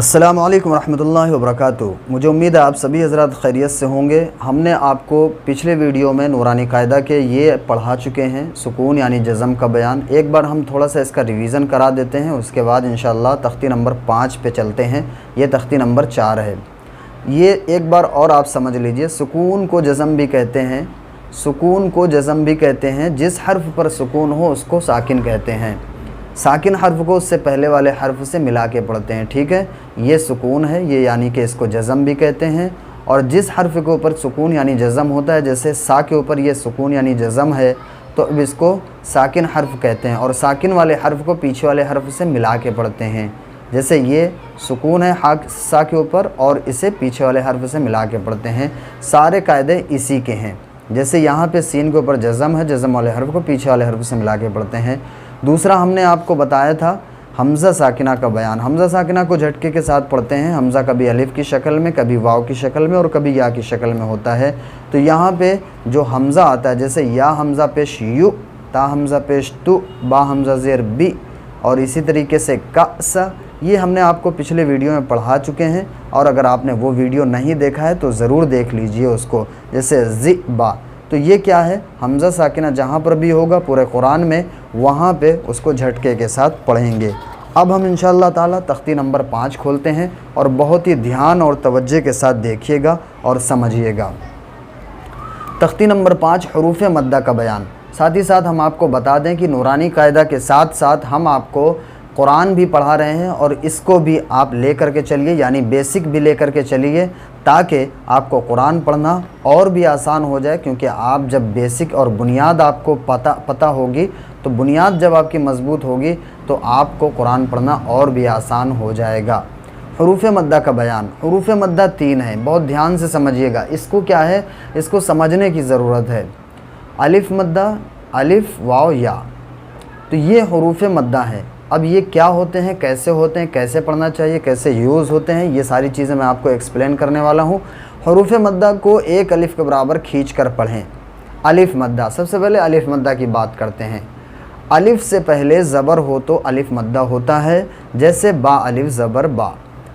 अस्सलामु अलैकुम रहमतुल्लाहि व बरकातुहू। मुझे उम्मीद है आप सभी हज़रात खैरियत से होंगे। हमने आपको पिछले वीडियो में नूरानी कायदा के ये पढ़ा चुके हैं, सुकून यानी जज़म का बयान। एक बार हम थोड़ा सा इसका रिवीज़न करा देते हैं, उसके बाद इंशाअल्लाह तख्ती नंबर 5 पे चलते हैं। ये तख्ती नंबर 4 है। ये एक बार और आप समझ लीजिए, सुकून को जज़म भी कहते हैं, सुकून को जज़म भी कहते हैं। जिस हर्फ पर सुकून हो उसको साकिन कहते हैं। साकिन हर्फ को उससे पहले वाले हर्फ से मिला के पढ़ते हैं, ठीक है। ये सुकून है, ये यानी कि इसको जज़म भी कहते हैं। और जिस हर्फ के ऊपर सुकून यानी जज़म होता है, जैसे सा के ऊपर ये सुकून यानी जज़म है, तो अब इसको साकिन हर्फ कहते हैं। और साकिन वाले हर्फ को पीछे वाले हर्फ से मिला के पढ़ते हैं। जैसे ये सुकून है हा सा के ऊपर और इसे पीछे वाले हर्फ से मिला के पढ़ते हैं। सारे कायदे इसी के हैं। जैसे यहाँ पे सीन के ऊपर जज़म है, जज़म वाले हर्फ को पीछे वाले हर्फ से मिला के पढ़ते हैं। दूसरा हमने आपको बताया था हमज़ा साकिना का बयान। हमज़ा साकिना को झटके के साथ पढ़ते हैं। हमज़ा कभी अलिफ़ की शक्ल में, कभी वाव की शक्ल में और कभी या की शक्ल में होता है। तो यहाँ पे जो हमज़ा आता है, जैसे या हमज़ा पेश यू, ता हमज़ा पेश तु, बा हमज़ा ज़ेर बी, और इसी तरीके से का सा, ये हमने आपको पिछले वीडियो में पढ़ा चुके हैं। और अगर आपने वो वीडियो नहीं देखा है तो ज़रूर देख लीजिए उसको। जैसे ज़ी बा, तो ये क्या है, हमज़ा साकिना जहाँ पर भी होगा पूरे कुरान में, वहाँ पे उसको झटके के साथ पढ़ेंगे। अब हम इंशाअल्लाह ताला तख्ती नंबर 5 खोलते हैं और बहुत ही ध्यान और तवज्जो के साथ देखिएगा और समझिएगा। तख्ती नंबर 5 हरूफ मद्दा का बयान। साथ ही साथ हम आपको बता दें कि नूरानी कायदा के साथ साथ हम आपको कुरान भी पढ़ा रहे हैं और इसको भी आप ले कर के चलिए, यानी बेसिक भी ले कर के चलिए, ताकि आपको कुरान पढ़ना और भी आसान हो जाए। क्योंकि आप जब बेसिक और बुनियाद आपको पता होगी, तो बुनियाद जब आपकी मज़बूत होगी तो आपको कुरान पढ़ना और भी आसान हो जाएगा। हरूफ मद्दा का बयान। हरूफ मद्दा 3 है, बहुत ध्यान से समझिएगा। इसको क्या है, इसको समझने की ज़रूरत है। अलिफ़ मद्दा, अलिफ़ वाव या, तो ये हरूफ मद्दा है। अब ये क्या होते हैं, कैसे होते हैं, कैसे पढ़ना चाहिए, कैसे यूज़ होते हैं, ये सारी चीज़ें मैं आपको एक्सप्लेन करने वाला हूँ। हरूफ मद्दा को एक अलिफ़ के बराबर खींच कर पढ़ें। अलिफ़ मद्दा, सबसे पहले अलिफ़ मद्दा की बात करते हैं। अलिफ़ से पहले ज़बर हो तो अलिफ़ मद्दा होता है, जैसे बा अलिफ़ ज़बर बा।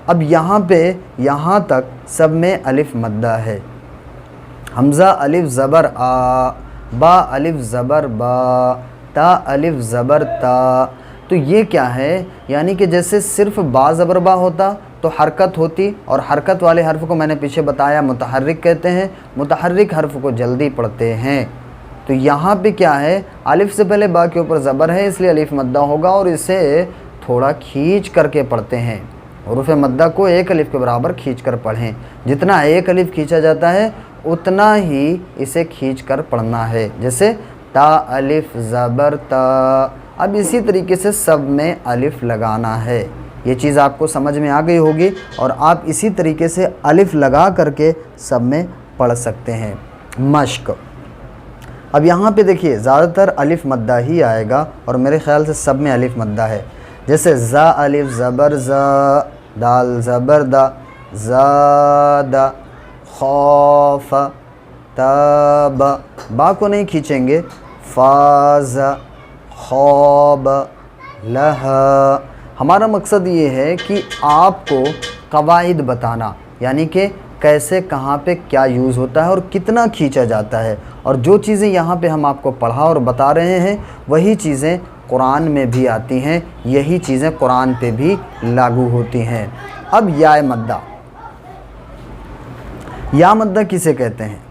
अब यहाँ पे यहाँ तक सब में अलिफ़ मद्दा है। हमज़ा अलिफ़ ज़बर आ, बा अलिफ़ ज़बर बा, ता अलिफ़ ज़बर ता। तो ये क्या है, यानी कि जैसे सिर्फ बा ज़बर बा होता तो हरकत होती, और हरकत वाले हर्फ को मैंने पीछे बताया मुतहर्रिक कहते हैं। मुतहर्रिक हर्फ को जल्दी पढ़ते हैं। तो यहाँ पे क्या है, अलिफ़ से पहले बा के ऊपर ज़बर है, इसलिए अलिफ़ मद्दा होगा और इसे थोड़ा खींच करके पढ़ते हैं। हरूफ मद्दा को एक अलिफ़ के बराबर खींच कर पढ़ें। जितना एक अलिफ़ खींचा जाता है उतना ही इसे खींच कर पढ़ना है। जैसे ता अलिफ़ ज़बर ता। अब इसी तरीके से सब में अलिफ़ लगाना है। ये चीज़ आपको समझ में आ गई होगी और आप इसी तरीके से अलिफ़ लगा करके सब में पढ़ सकते हैं। मश्क। अब यहाँ पे देखिए ज़्यादातर अलिफ़ मद्दा ही आएगा और मेरे ख़्याल से सब में अलिफ़ मद्दा है। जैसे ज़ा अलिफ़ ज़बर ज़ा, दाल ज़बर दा, ज़ादा, खौफ, तब, बा को नहीं खींचेंगे, फाज़, खौब, लह। हमारा मकसद ये है कि आपको कवाइद बताना, यानी कि कैसे कहाँ पे क्या यूज़ होता है और कितना खींचा जाता है। और जो चीज़ें यहाँ पे हम आपको पढ़ा और बता रहे हैं वही चीज़ें कुरान में भी आती हैं, यही चीज़ें कुरान पे भी लागू होती हैं। अब या मद्दा। या मद्दा किसे कहते हैं?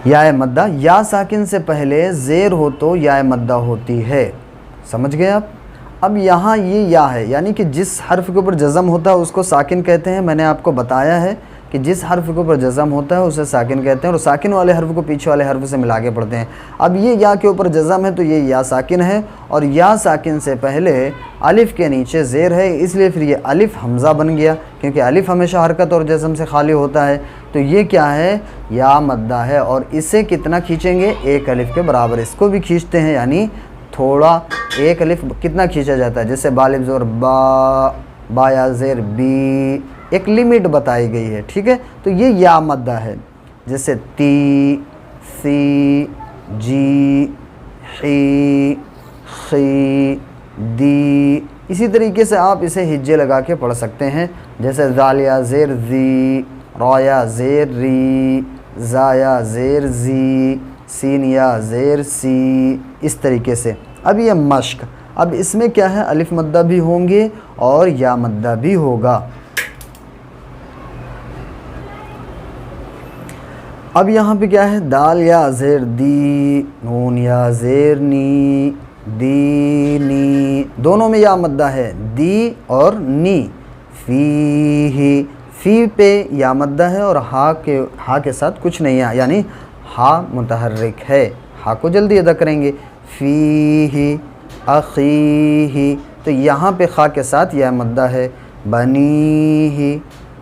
या मद्दा, या साकिन से पहले ज़ेर हो तो या मद्दा होती है। समझ गए आप? अब यहाँ ये या है, यानी कि जिस हर्फ के ऊपर जज़म होता है उसको साकिन कहते हैं। मैंने आपको बताया है कि जिस हर्फ के ऊपर जज़म होता है उसे साकिन कहते हैं, और साकिन वाले हर्फ को पीछे वाले हर्फ से मिला के पढ़ते हैं। अब ये या के ऊपर जज़म है तो ये या साकिन है, और या साकिन से पहले अलिफ़ के नीचे ज़ेर है, इसलिए फिर ये अलिफ़ हमज़ा बन गया, क्योंकि अलिफ़ हमेशा हरकत और जज़म से खाली होता है। तो ये क्या है, या मद्दा है। और इसे कितना खींचेंगे, एक अलिफ़ के बराबर इसको भी खींचते हैं, यानी थोड़ा एक अलिफ़ कितना खींचा जाता है। जैसे बा अलिफ़ ज़बर बा, बा या ज़ेर बी, एक लिमिट बताई गई है, ठीक है। तो ये या मद्दा है। जैसे ती, सी, जी, ही, खी, दी, इसी इसी तरीके से आप इसे हिज्जे लगा के पढ़ सकते हैं, जैसे ज़ालिया ज़ेर ज़ी, रॉया ज़ेर री, ज़ाया ज़ेर ज़ी, सीनिया ज़ेर सी, इस तरीके से। अब ये मश्क, अब इसमें क्या है, अलिफ मद्दा भी होंगे और या मद्दा भी होगा। अब यहाँ पे क्या है, दाल या ज़ेर दी, नून या ज़ेर नी, दी नी, दोनों में या मद्दा है, दी और नी। फी, फी पे या मद्दा है और हा के साथ कुछ नहीं है, यानी हा मुतहर्रिक है, हा को जल्दी अदा करेंगे। फी अखी, तो यहाँ पे खा के साथ या मद्दा है। बनी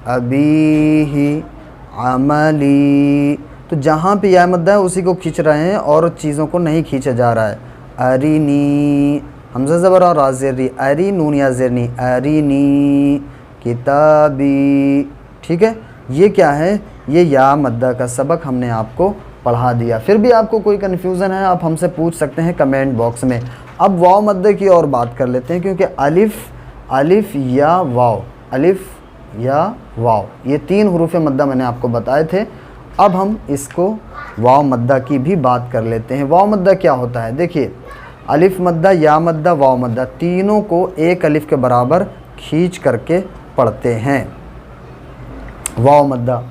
अबी अमली, तो जहाँ पे या मद्दा है उसी को खींच रहे हैं और चीज़ों को नहीं खींचा जा रहा है। अरीनी, हमज़ा ज़बर और आज़ेरी, अरी नून या ज़ेरनी, अरीनी किताबी, ठीक है। ये क्या है, ये या मद्दा का सबक हमने आपको पढ़ा दिया। फिर भी आपको कोई कन्फ्यूज़न है आप हमसे पूछ सकते हैं कमेंट बॉक्स में। अब वाव मद्दे की और बात कर लेते हैं, क्योंकि अलिफ या वाव, अलिफ या वाव, ये 3 हुरूफ़ मद्दा मैंने आपको बताए थे। अब हम इसको वाव मद्दा की भी बात कर लेते हैं। वाव मद्दा क्या होता है, देखिए अलिफ मद्दा, या मद्दा, वाव मद्दा, तीनों को एक अलिफ के बराबर खींच करके पढ़ते हैं। वाव मद्दा,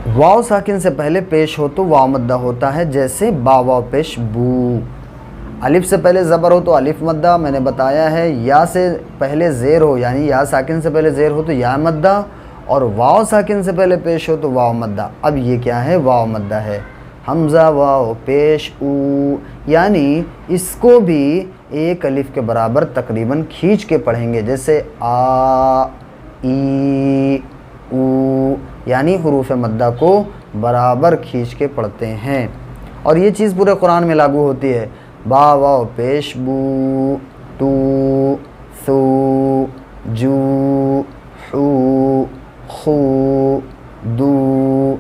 वाव साकिन से पहले पेश हो तो वाव मद्दा होता है, जैसे बा वाव पेश बू। अलिफ से पहले ज़बर हो तो अलिफ मद्दा मैंने बताया है, या से पहले ज़ेर हो यानी या साकिन से पहले ज़ेर हो तो या मद्दा, और वाव साकिन से पहले पेश हो तो वाव मद्दा। अब ये क्या है, वाव मद्दा है। हमज़ा वाव पेश ऊ, यानी इसको भी एक अलिफ के बराबर तकरीबन खींच के पढ़ेंगे, जैसे आ ई ऊ, यानी हुरूफ़ मद्दा को बराबर खींच के पढ़ते हैं। और ये चीज़ पूरे कुरान में लागू होती है। बा वाव पेश बू, तू सू, जू, हू, खू, दू।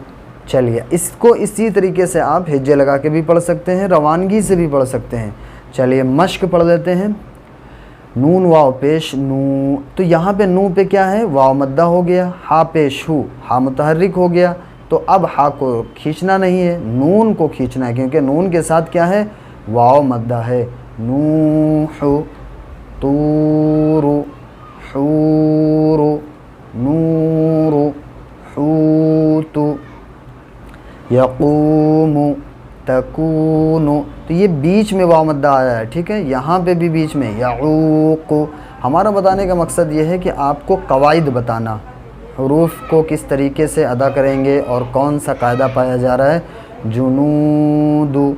चलिए इसको इसी तरीके से आप हिज्जे लगा के भी पढ़ सकते हैं, रवानगी से भी पढ़ सकते हैं। चलिए मश्क पढ़ लेते हैं। नून वाव पेश नू, तो यहाँ पे नू पे क्या है, वाव मद्दा हो गया। हा पेश हु, हा मुतहर्रिक हो गया, तो अब हा को खींचना नहीं है, नून को खींचना है, क्योंकि नून के साथ क्या है, वाव मद्दा है। नूहु, तूरु, हूरु, नूरु, हूतु, यक़ूमु, तकूनु, तो ये बीच में वाव मद्दा आया है, ठीक है। यहाँ पे भी बीच में यऊक़ु। हमारा बताने का मकसद ये है कि आपको कवाइद बताना, हुरूफ को किस तरीके से अदा करेंगे और कौन सा कायदा पाया जा रहा है। जुनूदु,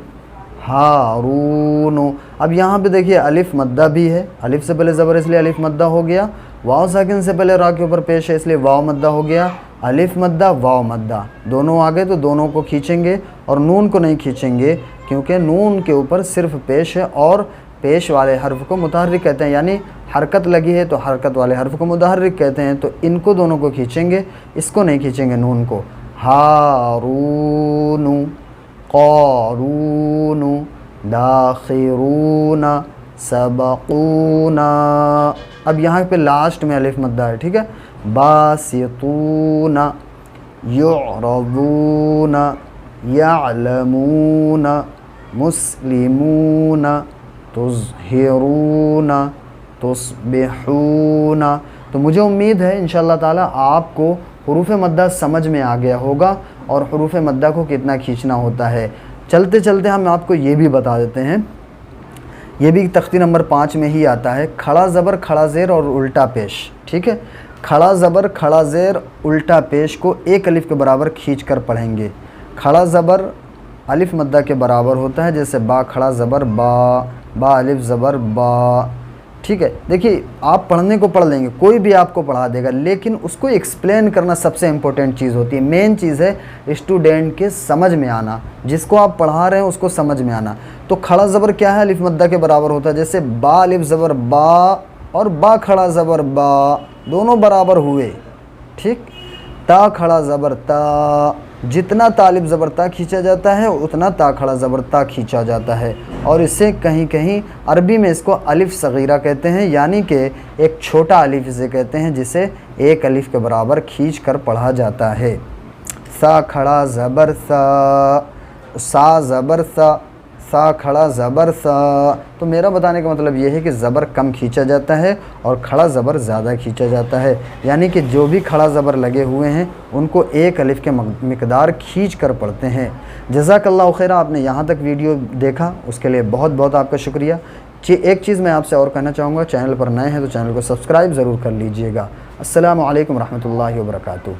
हारूनु। अब यहाँ पे देखिए अलिफ मद्दा भी है, अलिफ से पहले ज़बर इसलिए अलिफ मद्दा हो गया, वाव साकिन से पहले रा के ऊपर पेश है इसलिए वाव मद्दा हो गया। अलिफ मद्दा वाव मद्दा दोनों आ गए तो दोनों को खींचेंगे और नून को नहीं खींचेंगे, क्योंकि नून के ऊपर सिर्फ पेश है और पेश वाले हर्फ को मुतहर्रिक कहते हैं, यानी हरकत लगी है तो हरकत वाले हर्फ को मुतहर्रिक कहते हैं। तो इनको दोनों को खींचेंगे, इसको नहीं खींचेंगे नून को। हारूनु, क़ारूनु, दाखिरूना, सबक़ूना। अब यहाँ पे लास्ट में अलिफ मद्दा है, ठीक है। बासितूना, युअरबूना, यअलमूना, मुस्लिमूना, तुज़हिरूना, तुस्बिहूना। तो मुझे उम्मीद है इंशाअल्लाह ताला आपको हुरूफ़ मद्दा समझ में आ गया होगा और हुरूफ़ मद्दा को कितना खींचना होता है। चलते चलते हम आपको ये भी बता देते हैं, ये भी तख्ती नंबर 5 में ही आता है। खड़ा ज़बर, खड़ा ज़ेर और उल्टा पेश, ठीक है। खड़ा ज़बर, खड़ा ज़ेर, उल्टा पेश को एक अलिफ के बराबर खींच कर पढ़ेंगे। खड़ा ज़बर अलिफ मद्दा के बराबर होता है, जैसे बा खड़ा ज़बर बा, बा अलिफ ज़बर बा, ठीक है। देखिए आप पढ़ने को पढ़ लेंगे, कोई भी आपको पढ़ा देगा, लेकिन उसको एक्सप्लेन करना सबसे इम्पोर्टेंट चीज़ होती है। मेन चीज़ है स्टूडेंट के समझ में आना, जिसको आप पढ़ा रहे हैं उसको समझ में आना। तो खड़ा ज़बर क्या है, अलिफ मद्दा के बराबर होता है, जैसे बा अलिफ ज़बर बा और बा खड़ा ज़बर बा, दोनों बराबर हुए, ठीक। ता खड़ा ज़बर ता, जितना ता अलिफ ज़बर ता खींचा जाता है उतना ता खड़ा ज़बर ता खींचा जाता है। اور इससे कहीं कहीं अरबी में इसको अलिफ सगीरा कहते हैं, यानी कि एक छोटा अलिफ इसे कहते हैं जिसे एक अलिफ के बराबर खींच कर पढ़ा जाता है। सा खड़ा ज़बर सा ज़बर सा खड़ा ज़बर सा। तो मेरा बताने का मतलब ये है कि ज़बर कम खींचा जाता है और खड़ा ज़बर ज़्यादा खींचा जाता है, यानी कि जो भी खड़ा ज़बर लगे हुए हैं उनको एक अलिफ के मिक़दार खींच कर पढ़ते हैं। जज़ाकल्लाहु खैर, आपने यहाँ तक वीडियो देखा उसके लिए बहुत बहुत आपका शुक्रिया। एक चीज़ मैं आपसे और कहना चाहूँगा, चैनल पर नए हैं तो चैनल को सब्सक्राइब ज़रूर कर लीजिएगा। अस्सलामु अलैकुम रहमतुल्लाहि व बरकातुहू।